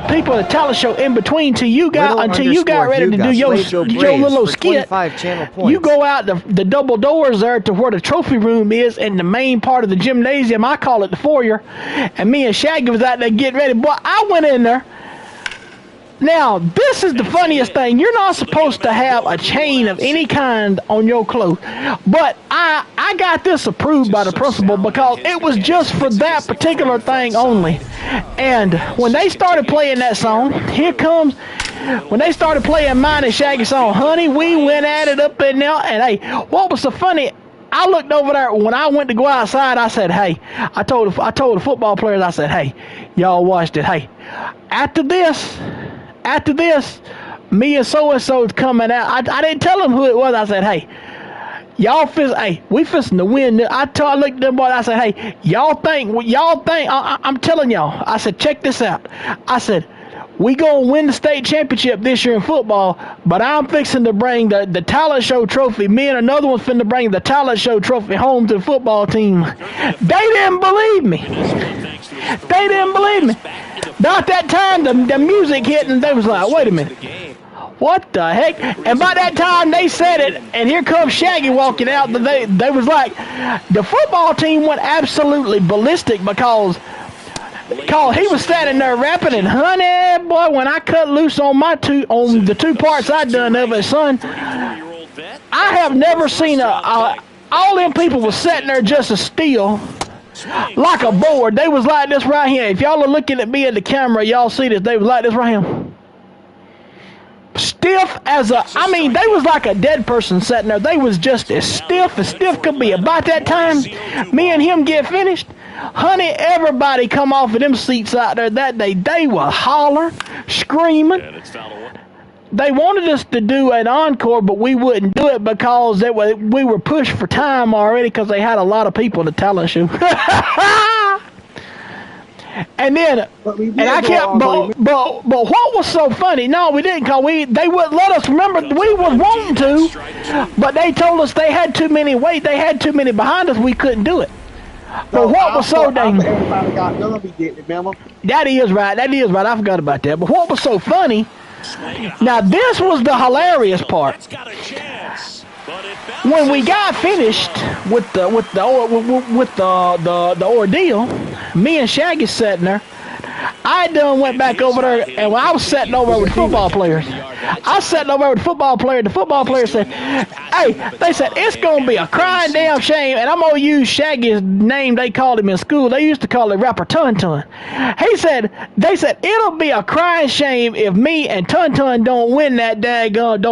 people at the talent show in between until you got ready to do your little skit. You go out the double doors there to where the trophy room is in the main part of the gymnasium. I call it the foyer. And me and Shaggy was out there getting ready. Boy, I went in there. Now, this is the funniest thing. You're not supposed to have a chain of any kind on your clothes. But I got this approved by the principal because it was just for that particular thing only. And when they started playing that song, when they started playing mine and Shaggy's song, honey, we went at it up in there. And hey, what was so funny, I looked over there when I went to go outside. I said, hey, I told the football players, I said, hey, y'all watched it. Hey, after this, me and so-and-so's coming out. I didn't tell them who it was. I said, hey, we fisting to win. I looked at them boys. I said, hey, y'all think, I'm telling y'all. I said, check this out. I said, we gonna win the state championship this year in football, but I'm fixing to bring the talent show trophy. Me and another one's finna bring the talent show trophy home to the football team. They didn't believe me. About that time, the music hit, and they was like, wait a minute. What the heck? And by that time, they said it, and here comes Shaggy walking out. They was like, the football team went absolutely ballistic because he was standing there rapping, and honey, boy, when I cut loose on the two parts I done of it, son, I have never seen all them people was sitting there just as still, like a board. They was like this right here. If y'all are looking at me at the camera, y'all see this. They was like this right here. Stiff as they was like a dead person sitting there. They was just as stiff could be. About that time, me and him get finished, honey, everybody come off of them seats out there that day. They were hollering, screaming. They wanted us to do an encore, but we wouldn't do it because we were pushed for time already because they had a lot of people in the talent show. And then, but what was so funny? No, we didn't, cause they wouldn't let us. Remember, we was wanting to, but they told us they had too many behind us. We couldn't do it. But what was so dang? Everybody got done. We did it, remember? That is right. I forgot about that. But what was so funny? Now this was the hilarious part. When we got finished with the ordeal, me and Shaggy sitting there. I done went back over there, and when I was sitting over with football players, the football player said, hey, they said, it's going to be a crying damn shame, and I'm going to use Shaggy's name they called him in school. They used to call it Rapper Tun Tun. They said, it'll be a crying shame if me and Tun Tun don't win that daggone,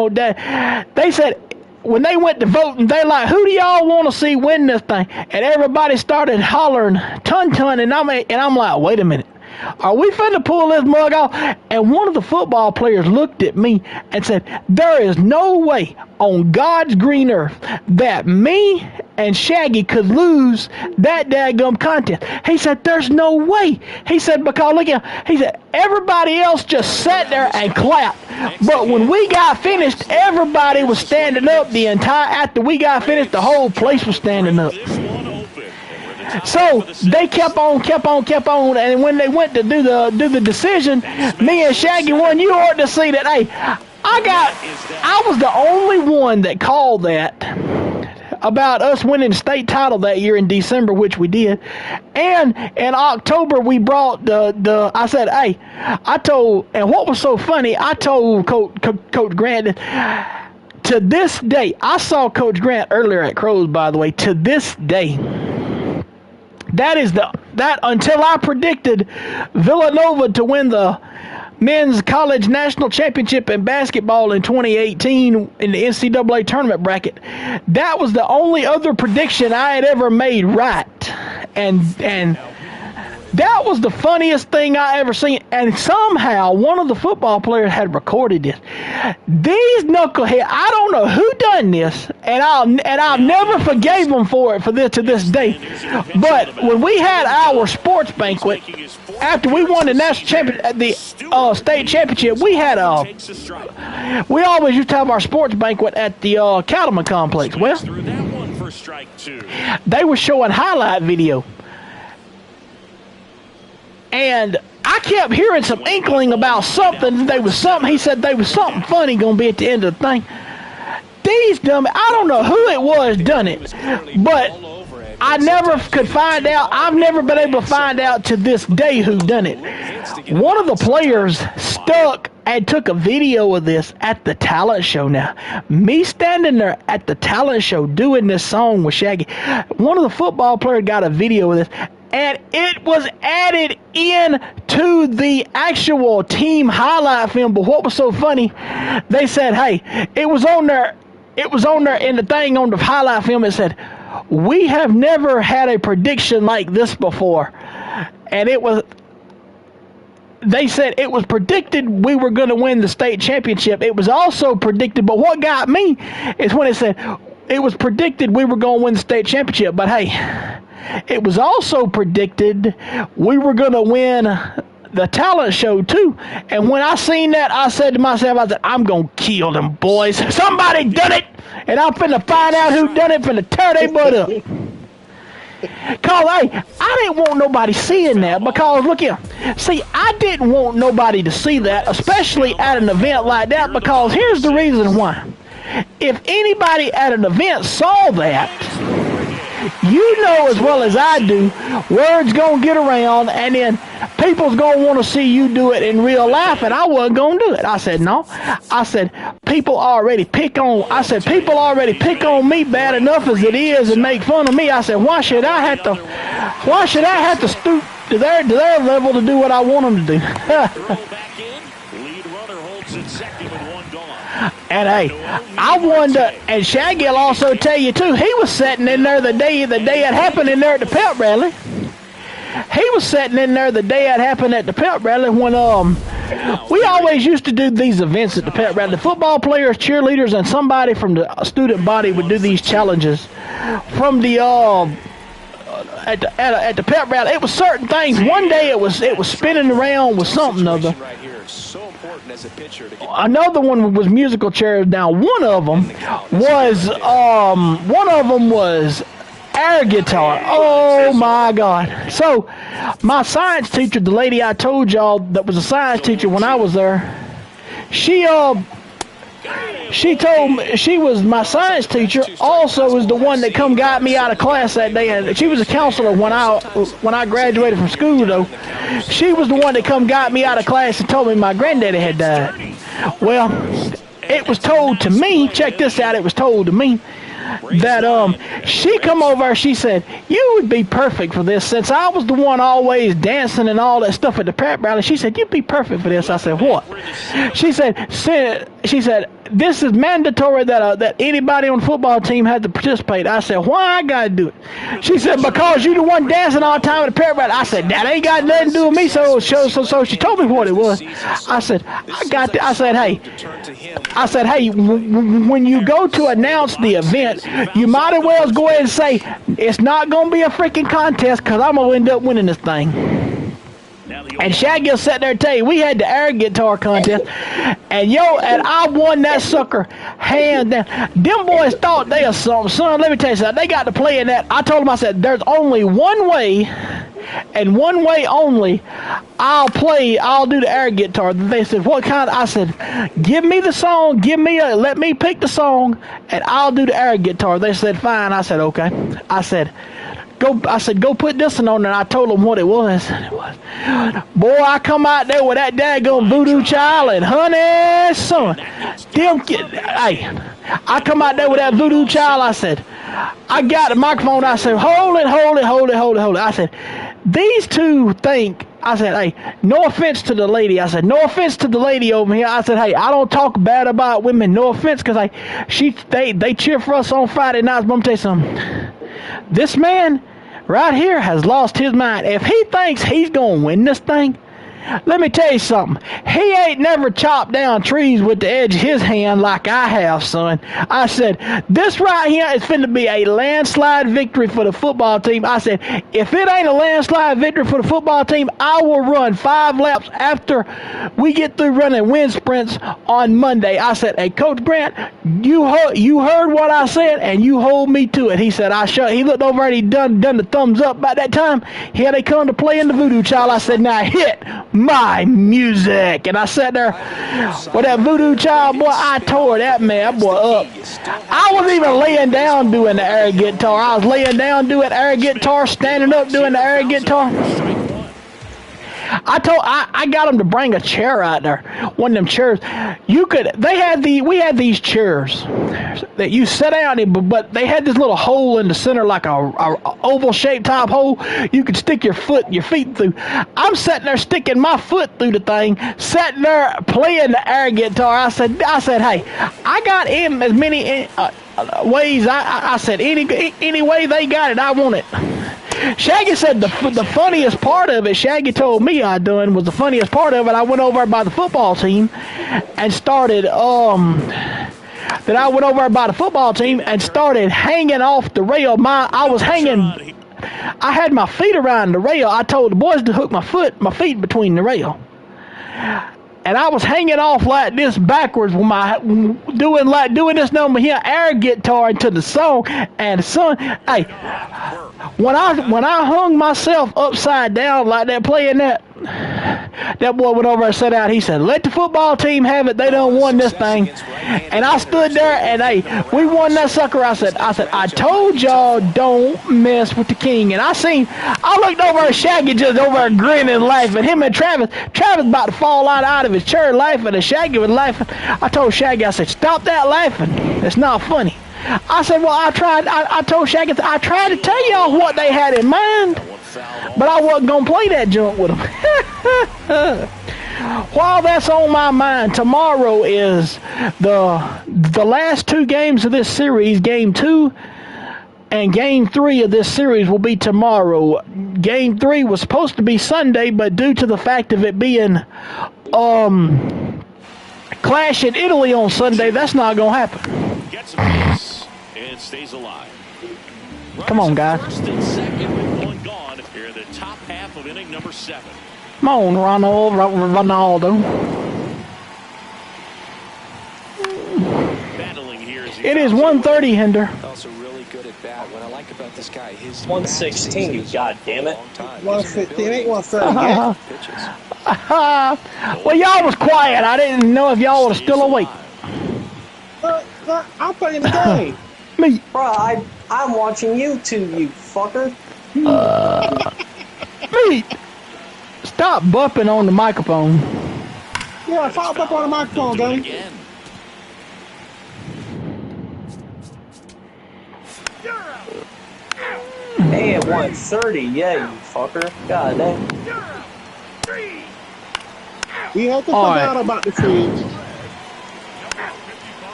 They said, when they went to voting, they like, who do y'all want to see win this thing? And everybody started hollering Tun Tun, and I'm like, wait a minute. Are we finna pull this mug off? And one of the football players looked at me and said, there is no way on God's green earth that me and Shaggy could lose that daggum contest. He said, there's no way. He said, because look at him. He said, everybody else just sat there and clapped. But when we got finished, everybody was standing up. After we got finished, the whole place was standing up. So they kept on, and when they went to do the decision, me and Shaggy won. You ought to see that. Hey, I was the only one that called that. about us winning the state title that year in December, which we did. And in October, we brought I said, hey, and what was so funny, I told Coach Grant that to this day, I saw Coach Grant earlier at Crows, by the way, to this day, that until I predicted Villanova to win the men's college national championship in basketball in 2018 in the NCAA tournament bracket, that was the only other prediction I had ever made right. And that was the funniest thing I ever seen. And somehow one of the football players had recorded this. These knuckleheads, I don't know who done this, and I've never forgave them for it to this day. But when we had our sports banquet after we won the national champion, the state championship, we always used to have our sports banquet at the Cattleman Complex. Well, they were showing highlight video. And I kept hearing some inkling about something. He said there was something funny going to be at the end of the thing. These dumb, I don't know who it was done it, but I never could find out. I've never been able to find out to this day who done it. One of the players stuck and took a video of this at the talent show. Now, me standing there at the talent show doing this song with Shaggy, one of the football players got a video of this, and it was added in to the actual team highlight film. But what was so funny, they said, hey, it was on there in the thing on the highlight film. It said, we have never had a prediction like this before. And they said it was predicted we were going to win the state championship. It was also predicted, but what got me is when it said it was predicted we were going to win the state championship. But hey, it was also predicted we were going to win the talent show too. And when I seen that, I said to myself, I'm going to kill them boys. Somebody done it, and I'm finna find out who done it, finna tear their butt up. Cause hey, I didn't want nobody seeing that, because look here. See, I didn't want nobody to see that, especially at an event like that, because here's the reason why. If anybody at an event saw that, you know as well as I do, word's going to get around, and then people's going to want to see you do it in real life, and I wasn't going to do it. I said, no. I said, people already pick on me bad enough as it is and make fun of me. I said, why should I have to stoop to their level to do what I want them to do? And hey, I wonder, and Shaggy will also tell you too, he was sitting in there the day it happened in there at the pep rally. He was sitting in there the day it happened at the pep rally when we always used to do these events at the pep rally. The football players, cheerleaders, and somebody from the student body would do these challenges from the at the pep rally. It was certain things. One day it was spinning around with something other. Another one was musical chairs. Now one of them was air guitar. Oh my God. So my science teacher, the lady I told y'all that was a science teacher when I was there, she told me she was my science teacher, also was the one that come got me out of class that day, and she was a counselor when I graduated from school though. She was the one that come got me out of class and told me my granddaddy had died. Well, it was told to me, check this out, it was told to me that she come over, she said, you would be perfect for this, since I was the one always dancing and all that stuff at the pep rally. She said, you'd be perfect for this. I said, what? She said, this is mandatory that anybody on the football team had to participate. I said, why I gotta do it? She said, because you the one dancing all the time at the pep rally. I said, that ain't got nothing to do with me. So she told me what it was. I said, I said, hey, when you go to announce the event, you might as well go ahead and say, it's not going to be a freaking contest, because I'm going to end up winning this thing. And Shaggy will sit there and tell you, we had the air guitar contest, and I won that sucker hands down. Them boys thought they were something. Son, let me tell you something. They got to play in that. I told them, I said, there's only one way and one way only, I'll do the air guitar. They said, what kind? I said, give me the song, let me pick the song, and I'll do the air guitar. They said, fine. I said, okay. I said, go put this one on, and I told them what it was. Boy, I come out there with that daggone Voodoo Child and Honey Son. Hey, I come out there with that Voodoo Child. I said, I got the microphone. I said, hold it. I said, these two think. I said, hey, no offense to the lady. I said, no offense to the lady over here. I said, hey, I don't talk bad about women. No offense, because they cheer for us on Friday nights. But I'm going to tell you something. This man right here has lost his mind. If he thinks he's going to win this thing, let me tell you something. He ain't never chopped down trees with the edge of his hand like I have, son. I said, this right here is finna be a landslide victory for the football team. I said, if it ain't a landslide victory for the football team, I will run 5 laps after we get through running wind sprints on Monday. I said, hey, Coach Grant, you heard what I said, and you hold me to it. He said, he looked over and he done the thumbs up by that time. Here they come to play in the Voodoo Child. I said, now hit my music. And I sat there with that Voodoo Child, boy. I tore that boy up. I was even laying down doing the air guitar. I was laying down doing air guitar, standing up doing the air guitar. I got them to bring a chair out there. One of them chairs. We had these chairs that you sit down in, but they had this little hole in the center, like a oval shaped type hole. You could stick your feet through. I'm sitting there sticking my foot through the thing, sitting there playing the air guitar. I said, hey, I got in as many ways. I said, any way they got it, I want it. Shaggy said the funniest part of it, Shaggy told me was the funniest part of it. I went over by the football team and started hanging off the rail. I had my feet around the rail. I told the boys to hook my feet between the rail. And I was hanging off like this backwards with doing this number here, air guitar into the song. And the son, hey, when I hung myself upside down like that playing that boy went over and sat out. He said, let the football team have it. They done won this thing. And I stood there and hey, we won that sucker. I said, I told y'all don't mess with the king. And I looked over at Shaggy just over there grinning, laughing. Him and Travis about to fall out of his chair laughing, and Shaggy was laughing. I told Shaggy, I said, stop that laughing. It's not funny. I said, well, I told Shaggy, I tried to tell y'all what they had in mind, but I wasn't going to play that junk with them. While that's on my mind, tomorrow is the last 2 games of this series. Game 2 and Game 3 of this series will be tomorrow. Game 3 was supposed to be Sunday, but due to the fact of it being Clash in Italy on Sunday, that's not going to happen. Gets a base and stays alive. Come on, guys. First and second with one gone here in the top half of inning number 7. Come on, Ronaldo. Battling here as it is 1:30, Hinder. Also really good at bat. What I like about this guy, his 116. God damn it. 115 ain't 130 Well, y'all was quiet. I didn't know if y'all were still awake. I'm playing the game. Me. Bro, I'm watching you two, you fucker. Me. Stop bumping on the microphone. Yeah, stop up on the microphone, Danny. Hey, at 130, yeah, you fucker. God damn. We had to forget about the fridge.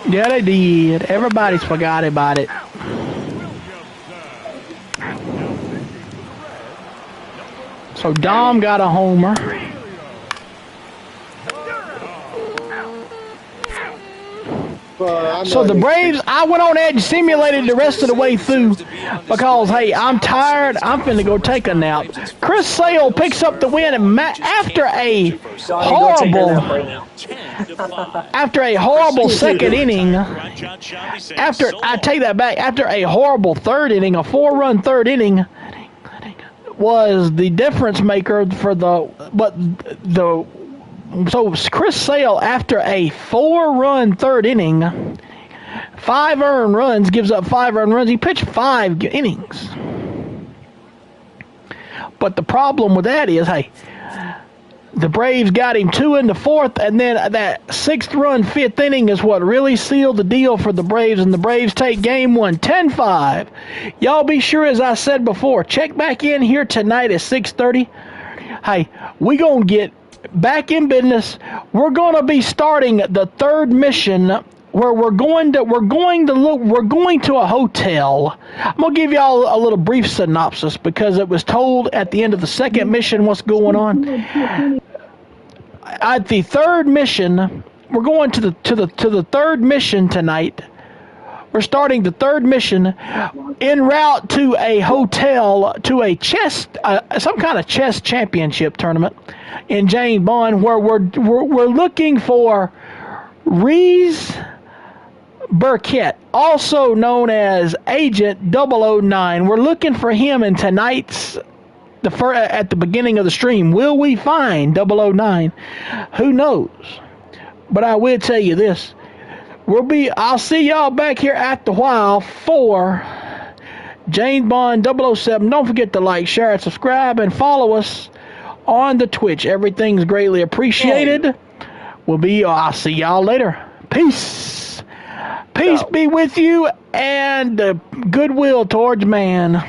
Yeah, they did. Everybody's forgot about it. So Dom got a homer. So the Braves, I went on edge, simulated the rest of the way through because, hey, I'm tired. I'm finna go take a nap. Chris Sale picks up the win and after a horrible second inning, after a horrible third inning, a 4-run third inning, was the difference maker for so Chris Sale, after a 4-run third inning, 5 earned runs, gives up 5 earned runs. He pitched 5 innings. But the problem with that is, hey, the Braves got him 2 in the 4th, and then that 6th-run 5th inning is what really sealed the deal for the Braves, and the Braves take Game 1, 10-5. Y'all be sure, as I said before, check back in here tonight at 6:30. Hey, we going to get back in business. We're going to be starting the third mission, where we're going to a hotel. I'm going to give y'all a little brief synopsis because it was told at the end of the second mission what's going on. At the third mission, we're going to the third mission tonight. We're starting the third mission en route to a hotel, to a some kind of chess championship tournament in James Bond, where we're looking for Reese Burkett, also known as Agent 009. We're looking for him in tonight's at the beginning of the stream. Will we find 009? Who knows? But I will tell you this. I'll see y'all back here after a while for James Bond 007. Don't forget to like, share, and subscribe, and follow us on the Twitch. Everything's greatly appreciated. I'll see y'all later. Peace. Peace be with you, and goodwill towards man.